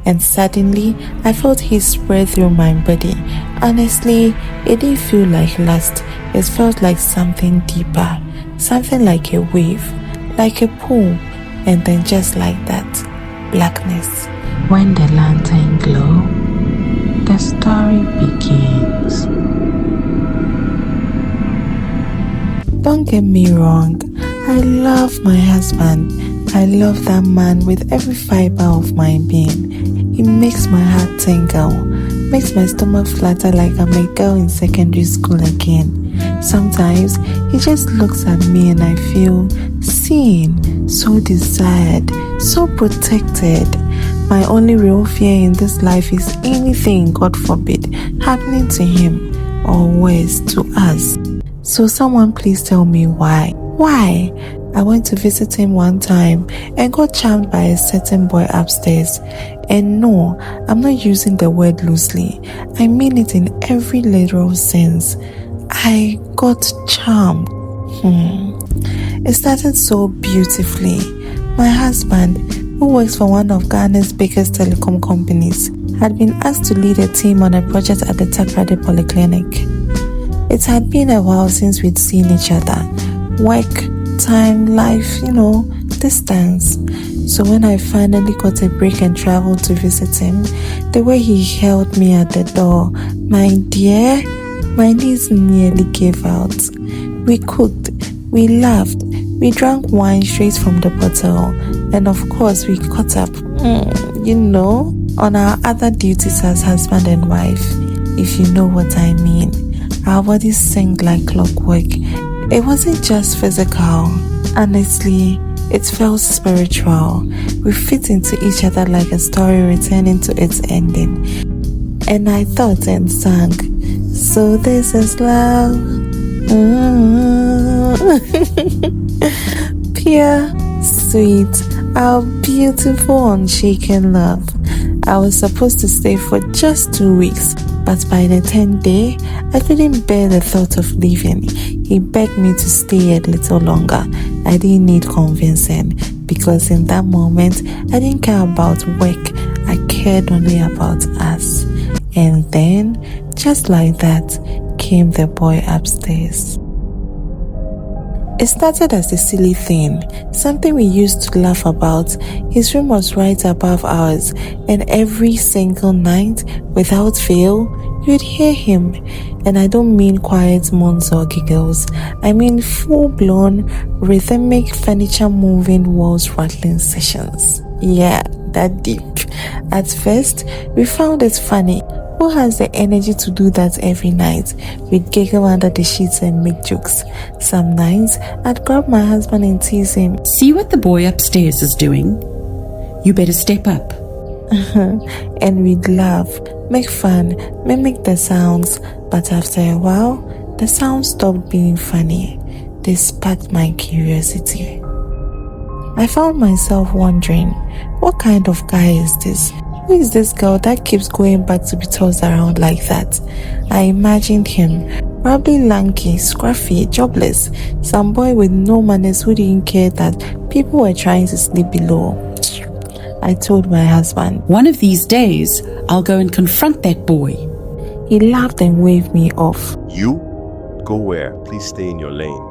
and suddenly I felt he spread through my body. Honestly, it didn't feel like lust. It felt like something deeper, something like a wave, like a pool, and then just like that, blackness. When the lantern glow, the story begins. Don't get me wrong, I love my husband. I love that man with every fiber of my being. He makes my heart tingle, makes my stomach flutter like I'm a girl in secondary school again. Sometimes he just looks at me and I feel seen, so desired, so protected. My only real fear in this life is anything, God forbid, happening to him or worse, to us. So someone please tell me why. Why? I went to visit him one time and got charmed by a certain boy upstairs. And no, I'm not using the word loosely. I mean it in every literal sense. I got charmed. It started so beautifully. My husband, who works for one of Ghana's biggest telecom companies, had been asked to lead a team on a project at the Takrade Polyclinic. It had been a while since we'd seen each other. Work, time, life, distance. So when I finally got a break and traveled to visit him, the way he held me at the door, my dear, my knees nearly gave out. We cooked, we laughed, we drank wine straight from the bottle, and of course we caught up, on our other duties as husband and wife, if you know what I mean. Our bodies synced like clockwork. It wasn't just physical. Honestly, it felt spiritual. We fit into each other like a story returning to its ending. And I thought and sang, so this is love. Pure, sweet, our beautiful, unshaken love. I was supposed to stay for just 2 weeks, but by the 10th day, I couldn't bear the thought of leaving. He begged me to stay a little longer. I didn't need convincing, because in that moment, I didn't care about work. I cared only about us. And then, just like that, came the boy upstairs. It started as a silly thing, something we used to laugh about. His room was right above ours, and every single night, without fail, you'd hear him. And I don't mean quiet moans or giggles. I mean full-blown, rhythmic, furniture-moving, walls-rattling sessions. Yeah, that deep. At first, we found it funny. Who has the energy to do that every night? We'd giggle under the sheets and make jokes. Some nights, I'd grab my husband and tease him. See what the boy upstairs is doing? You better step up. And we'd laugh, make fun, mimic the sounds. But after a while, the sounds stopped being funny. They sparked my curiosity. I found myself wondering, what kind of guy is this? Who is this girl that keeps going back to be tossed around like that? I imagined him, probably lanky, scruffy, jobless, some boy with no manners who didn't care that people were trying to sleep below. I told my husband. One of these days, I'll go and confront that boy. He laughed and waved me off. You? Go where? Please stay in your lane.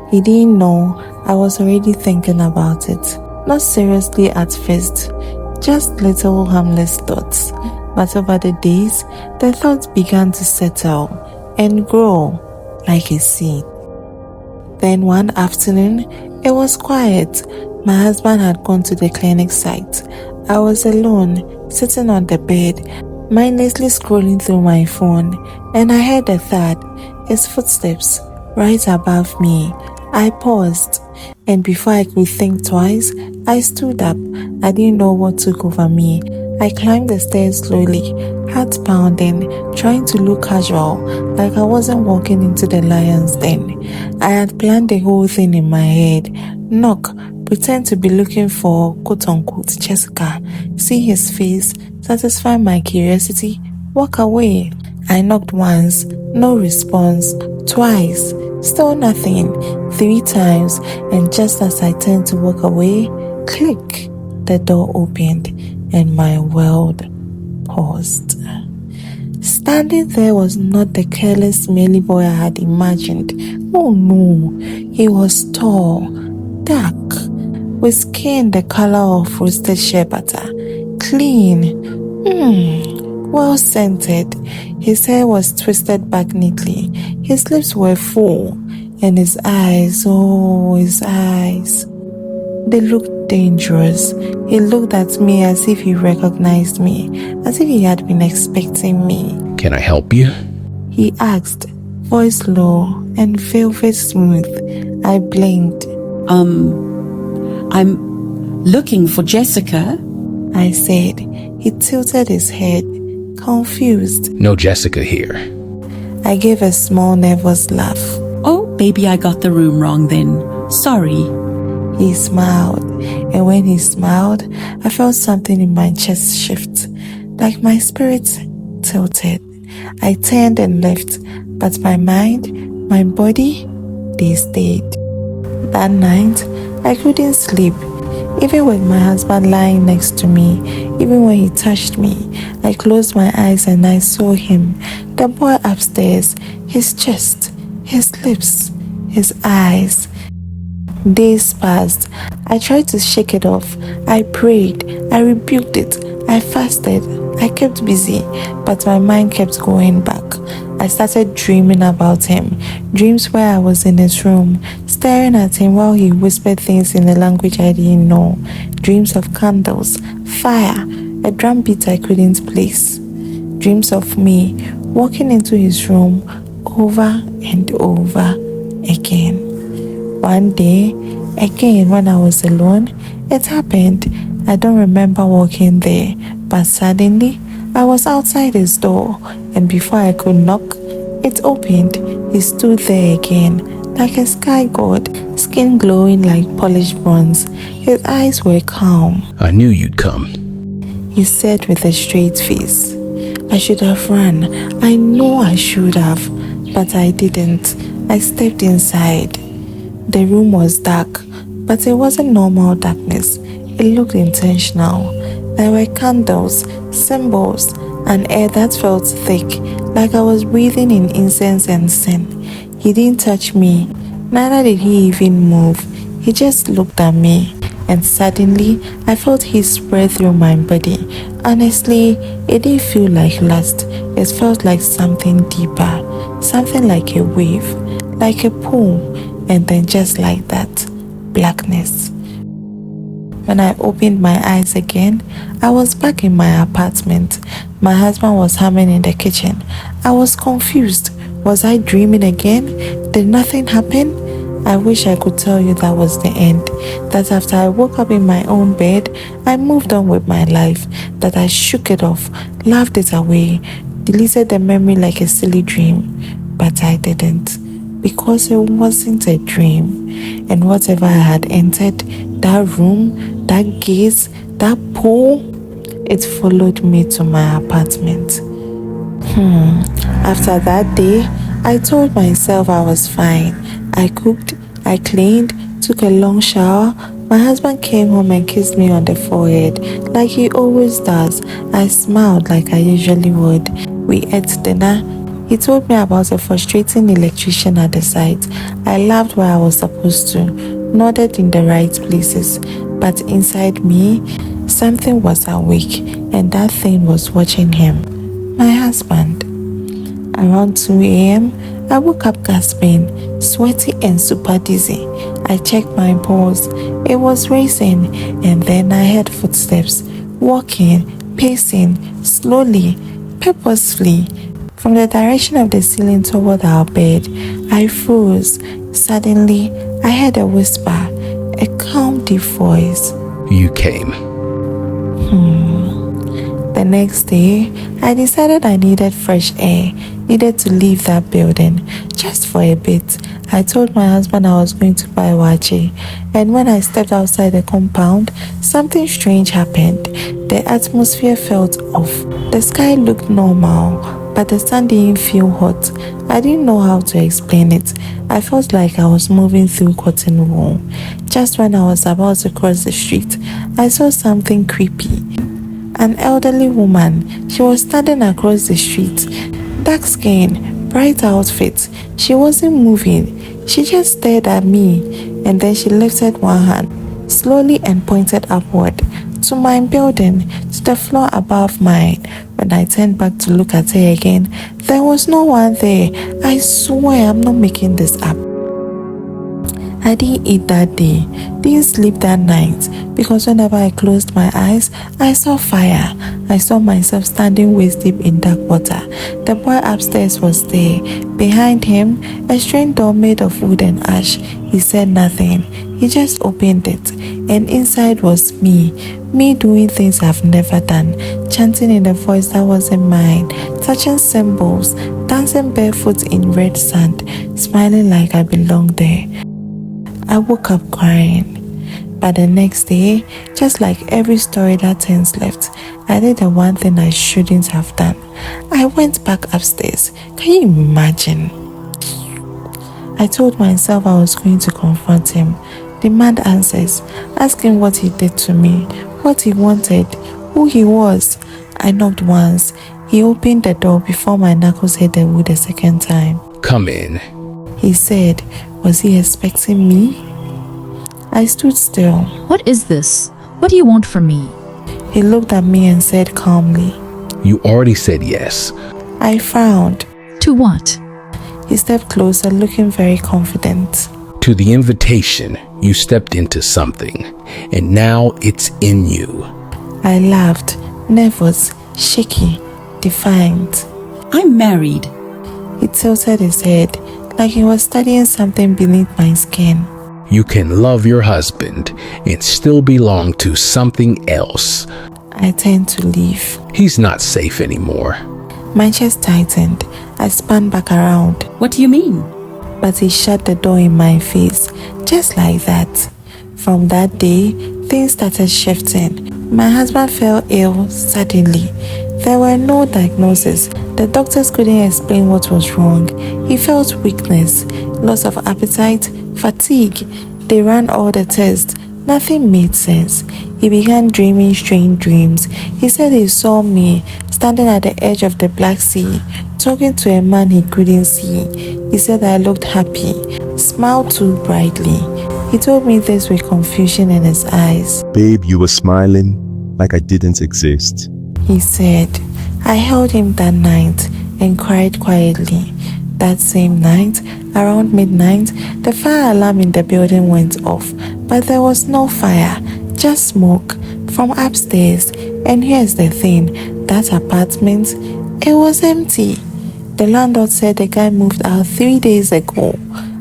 He didn't know I was already thinking about it. Not seriously at first. Just little harmless thoughts. But over the days, the thoughts began to settle and grow like a seed. Then one afternoon, it was quiet. My husband had gone to the clinic site. I was alone, sitting on the bed, mindlessly scrolling through my phone, and I heard a thud, his footsteps, right above me. I paused, and before I could think twice, I stood up. I didn't know what took over me. I climbed the stairs slowly, heart pounding, trying to look casual, like I wasn't walking into the lion's den. I had planned the whole thing in my head. Knock, pretend to be looking for quote-unquote Jessica, see his face, satisfy my curiosity, walk away. I knocked once, no response. Twice, still nothing. 3 times, and just as I turned to walk away, click, the door opened, and my world paused. Standing there was not the careless, smelly boy I had imagined. Oh no, he was tall, dark, with skin the color of roasted shea butter, clean, well scented. His hair was twisted back neatly, his lips were full, and his eyes, oh, his eyes, they looked dangerous. He looked at me as if he recognized me, as if he had been expecting me. Can I help you? He asked, voice low and velvet smooth. I blinked. I'm looking for Jessica. I said. He tilted his head, confused. No Jessica here. I gave a small nervous laugh. Oh, maybe I got the room wrong then. Sorry. He smiled, and when he smiled, I felt something in my chest shift, like my spirit tilted. I turned and left, but my mind, my body, they stayed. That night, I couldn't sleep. Even with my husband lying next to me, even when he touched me, I closed my eyes and I saw him, the boy upstairs, his chest, his lips, his eyes. Days passed. I tried to shake it off. I prayed. I rebuked it. I fasted. I kept busy, but my mind kept going back. I started dreaming about him. Dreams where I was in his room, staring at him while he whispered things in a language I didn't know. Dreams of candles, fire, a drum beat I couldn't place. Dreams of me walking into his room over and over again. One day, again when I was alone, it happened. I don't remember walking there, but suddenly I was outside his door, and before I could knock, it opened. He stood there again, like a sky god, skin glowing like polished bronze. His eyes were calm. I knew you'd come. He said with a straight face. I should have run. I know I should have, but I didn't. I stepped inside. The room was dark, but it wasn't normal darkness. It looked intentional. There were candles, symbols, and air that felt thick, like I was breathing in incense and sin. He didn't touch me, neither did he even move. He just looked at me, and suddenly I felt he spread through my body. Honestly, it didn't feel like lust. It felt like something deeper, something like a wave, like a pool. And then just like that, blackness. When I opened my eyes again, I was back in my apartment. My husband was humming in the kitchen. I was confused. Was I dreaming again? Did nothing happen? I wish I could tell you that was the end. That after I woke up in my own bed, I moved on with my life. That I shook it off, laughed it away, deleted the memory like a silly dream. But I didn't. Because it wasn't a dream, and whatever I had entered, that room, that gaze, that pool, it followed me to my apartment. After that day, I told myself I was fine. I cooked, I cleaned, took a long shower. My husband came home and kissed me on the forehead, like he always does. I smiled like I usually would. We ate dinner. He told me about a frustrating electrician at the site. I laughed where I was supposed to, nodded in the right places, but inside me, something was awake, and that thing was watching him, my husband. Around 2 a.m., I woke up gasping, sweaty and super dizzy. I checked my pulse. It was racing, and then I heard footsteps, walking, pacing, slowly, purposefully, from the direction of the ceiling toward our bed. I froze. Suddenly, I heard a whisper, a calm, deep voice. You came. The next day, I decided I needed fresh air, needed to leave that building, just for a bit. I told my husband I was going to buy wache, and when I stepped outside the compound, something strange happened. The atmosphere felt off. The sky looked normal, but the sun didn't feel hot. I didn't know how to explain it. I felt like I was moving through cotton wool. Just when I was about to cross the street, I saw something creepy. An elderly woman. She was standing across the street. Dark skin, bright outfit. She wasn't moving. She just stared at me, and then she lifted one hand, slowly, and pointed upward, to my building, to the floor above mine. When I turned back to look at her again, there was no one there. I swear I'm not making this up. I didn't eat that day, didn't sleep that night, because whenever I closed my eyes, I saw fire. I saw myself standing waist deep in dark water. The boy upstairs was there. Behind him, a strange door made of wood and ash. He said nothing. He just opened it, and inside was me doing things I've never done, chanting in a voice that wasn't mine, touching symbols, dancing barefoot in red sand, smiling like I belonged there. I woke up crying. But the next day, just like every story that turns left, I did the one thing I shouldn't have done. I went back upstairs. Can you imagine? I told myself I was going to confront him, demand answers, ask him what he did to me, what he wanted, who he was. I knocked once. He opened the door before my knuckles hit the wood a second time. Come in. He said, was he expecting me? I stood still. What is this? What do you want from me? He looked at me and said calmly, You already said yes. I frowned. To what? He stepped closer, looking very confident. To the invitation, you stepped into something, and now it's in you. I laughed, nervous, shaky, defiant. I'm married. He tilted his head, like he was studying something beneath my skin. You can love your husband and still belong to something else. I turned to leave. He's not safe anymore. My chest tightened. I spun back around, What do you mean? but he shut the door in my face, just like that. From that day, things started shifting. My husband fell ill suddenly. There were no diagnoses. The doctors couldn't explain what was wrong. He felt weakness, loss of appetite, fatigue. They ran all the tests. Nothing made sense. He began dreaming strange dreams. He said he saw me standing at the edge of the Black Sea, talking to a man he couldn't see. He said I looked happy, smiled too brightly. He told me this with confusion in his eyes. Babe, you were smiling like I didn't exist. He said. I held him that night and cried quietly. That same night, around midnight, the fire alarm in the building went off, but there was no fire, just smoke from upstairs. And here's the thing, that apartment, it was empty. The landlord said the guy moved out 3 days ago.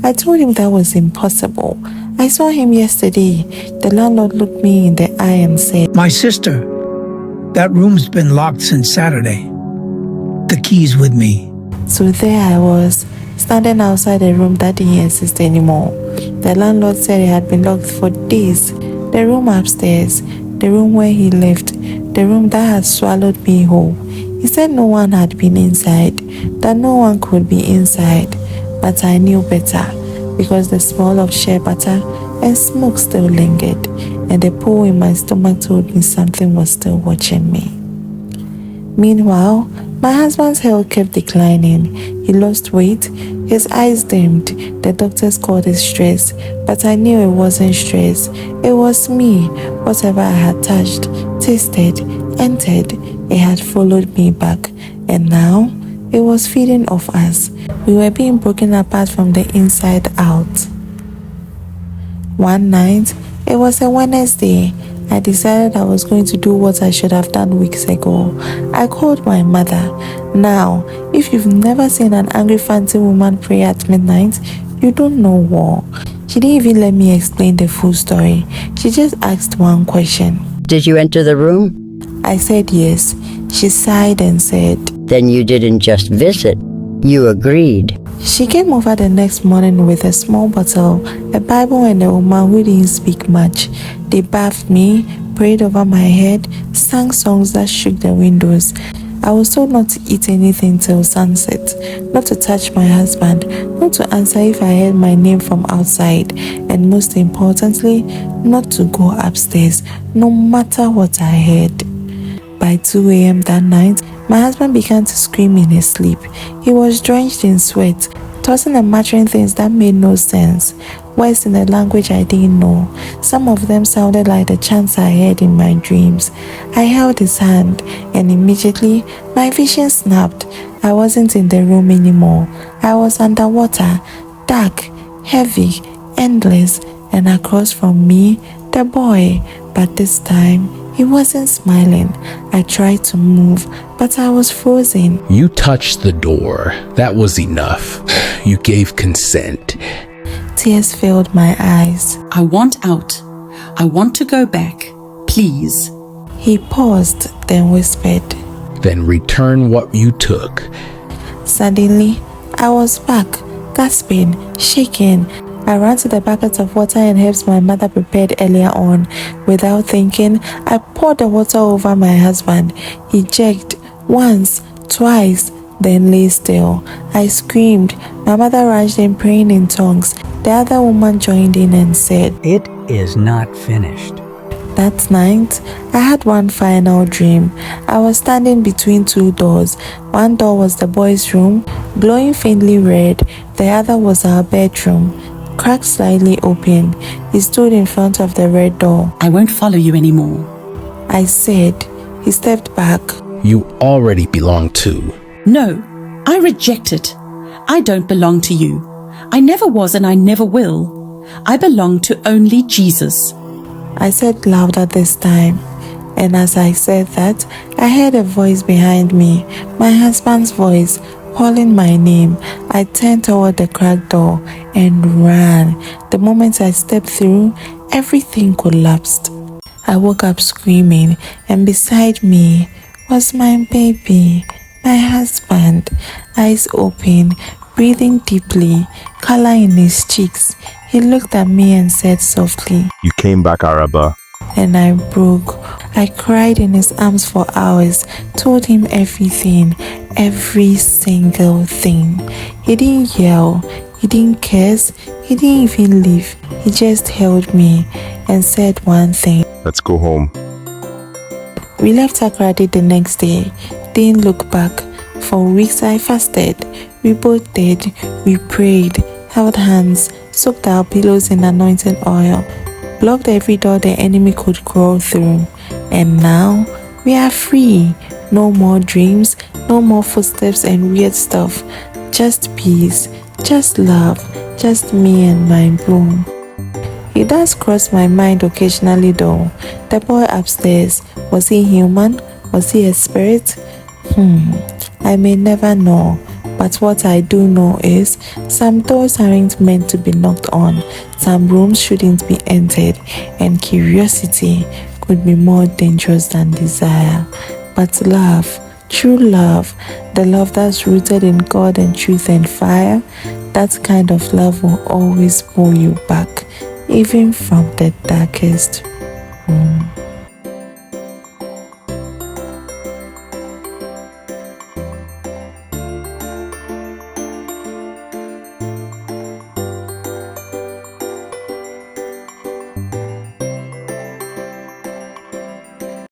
I told him that was impossible. I saw him yesterday. The landlord looked me in the eye and said, My sister, that room's been locked since Saturday. The key's with me. So there I was, standing outside a room that didn't exist anymore. The landlord said it had been locked for days. The room upstairs, the room where he lived, the room that had swallowed me whole. He said no one had been inside, that no one could be inside. But I knew better, because the smell of shea butter and smoke still lingered, and the pull in my stomach told me something was still watching me. Meanwhile, my husband's health kept declining. He lost weight, his eyes dimmed. The doctors called it stress, but I knew it wasn't stress. It was me. Whatever I had touched, tasted, entered, it had followed me back, and now it was feeding off us. We were being broken apart from the inside out. One night, it was a Wednesday. I decided I was going to do what I should have done weeks ago. I called my mother. Now, if you've never seen an angry fancy woman pray at midnight, you don't know war. She didn't even let me explain the full story. She just asked one question. Did you enter the room? I said yes. She sighed and said, Then you didn't just visit. You agreed. She came over the next morning with a small bottle, a Bible, and a woman who didn't speak much. They bathed me, prayed over my head, sang songs that shook the windows. I was told not to eat anything till sunset, not to touch my husband, not to answer if I heard my name from outside, and most importantly, not to go upstairs, no matter what I heard. By 2 a.m. that night, my husband began to scream in his sleep. He was drenched in sweat, tossing and muttering things that made no sense. Words in a language I didn't know. Some of them sounded like the chants I heard in my dreams. I held his hand, and immediately my vision snapped. I wasn't in the room anymore. I was underwater, dark, heavy, endless, and across from me, the boy. But this time, he wasn't smiling. I tried to move, but I was frozen. You touched the door. That was enough. You gave consent. Tears filled my eyes. I want out. I want to go back. Please. He paused, then whispered. Then return what you took. Suddenly, I was back, gasping, shaking. I ran to the bucket of water and herbs my mother prepared earlier on. Without thinking, I poured the water over my husband. He jerked once, twice, then lay still. I screamed. My mother rushed in, praying in tongues. The other woman joined in and said, "It is not finished." That night, I had one final dream. I was standing between two doors. One door was the boy's room, glowing faintly red. The other was our bedroom, cracked slightly open. He stood in front of the red door. I won't follow you anymore. I said. He stepped back. You already belong to. No, I reject it. I don't belong to you. I never was and I never will. I belong to only Jesus. I said louder this time, and as I said that, I heard a voice behind me, my husband's voice, calling my name. I turned toward the cracked door and ran. The moment I stepped through, everything collapsed. I woke up screaming, and beside me was my baby, my husband, eyes open, breathing deeply, color in his cheeks. He looked at me and said softly, You came back, Araba. and I broke. I cried in his arms for hours, told him everything, every single thing. He didn't yell, he didn't curse, he didn't even leave. He just held me and said one thing. Let's go home. We left Akradi the next day, didn't look back. For weeks I fasted. We both did. We prayed, held hands, soaked our pillows in anointing oil, blocked every door the enemy could crawl through. And now we are free. No more dreams, no more footsteps and weird stuff. Just peace, just love, just me and my broom. It does cross my mind occasionally though. The boy upstairs, was he human? Was he a spirit? I may never know. But what I do know is, some doors aren't meant to be knocked on, some rooms shouldn't be entered, and curiosity could be more dangerous than desire. But love, true love, the love that's rooted in God and truth and fire, that kind of love will always pull you back, even from the darkest